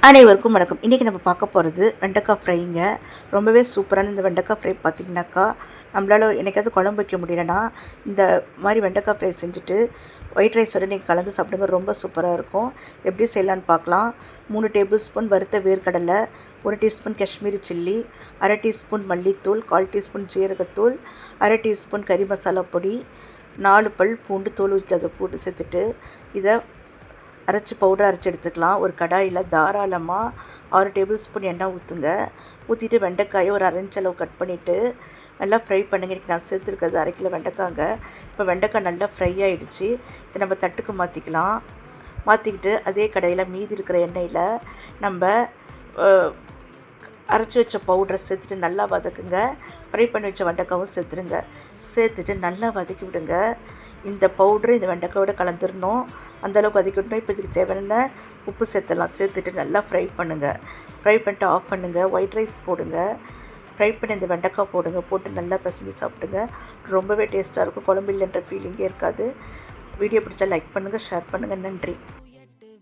அனைவருக்கும் வணக்கம். இன்றைக்கி நம்ம பார்க்க போகிறது வெண்டைக்காய் ஃப்ரைங்க. ரொம்பவே சூப்பரான இந்த வெண்டைக்காய் ஃப்ரை பார்த்திங்கனாக்கா, நம்மளால் என்னைக்காவது குழம்பு வைக்க முடியலன்னா இந்த மாதிரி வெண்டைக்காய் ஃப்ரை செஞ்சுட்டு ஒயிட் ரைஸோடு நீங்கள் கலந்து சாப்பிடுங்க. ரொம்ப சூப்பராக இருக்கும். எப்படி செய்யலான்னு பார்க்கலாம். 3 டேபிள் ஸ்பூன் வறுத்த வேர்க்கடலை, 1 டீஸ்பூன் காஷ்மீரி சில்லி, 1/2 டீஸ்பூன் மல்லித்தூள், 1/4 டீஸ்பூன் ஜீரகத்தூள், 1/2 டீஸ்பூன் கறி மசாலா பொடி, 4 பல் பூண்டு தோல் உரிக்காத பூண்டு சேர்த்துட்டு இதை அரைச்சி பவுடர் அரைச்சி எடுத்துக்கலாம். ஒரு கடாயில் தாராளமாக 6 டேபிள் ஸ்பூன் எண்ணெய் ஊற்றுங்க. ஊற்றிட்டு வெண்டைக்காயை ஒரு 1/2 இன்ச் அளவு கட் பண்ணிவிட்டு நல்லா ஃப்ரை பண்ணுங்க. இன்றைக்கி நான் சேர்த்துருக்கிறது 1/2 கிலோ வெண்டைக்காங்க. இப்போ வெண்டைக்காய் நல்லா ஃப்ரை ஆகிடுச்சு. இதை நம்ம தட்டுக்கு மாற்றிக்கலாம். மாற்றிக்கிட்டு அதே கடாயில் மீதி இருக்கிற எண்ணெயில் நம்ம அரைச்சி வச்ச பவுடரை சேர்த்துட்டு நல்லா வதக்குங்க. ஃப்ரை பண்ணி வச்ச வெண்டைக்காவும் சேர்த்துட்டு நல்லா வதக்கி விடுங்க. இந்த பவுட்ரு இந்த வெண்டைக்காயோட கலந்துடணும். அந்தளவுக்கு வதக்கி விடணும். இப்போ இதுக்கு தேவையான உப்பு சேர்த்துட்டு நல்லா ஃப்ரை பண்ணுங்கள். ஃப்ரை பண்ணிட்டு ஆஃப் பண்ணுங்கள். ஒயிட் ரைஸ் போடுங்க. ஃப்ரை பண்ணி இந்த வெண்டைக்காய் போட்டு நல்லா பசஞ்சு சாப்பிடுங்க. ரொம்பவே டேஸ்ட்டாக இருக்கும். குழம்பு இல்லைன்ற ஃபீலிங்கே இருக்காது. வீடியோ பிடிச்சா லைக் பண்ணுங்கள், ஷேர் பண்ணுங்கள். நன்றி.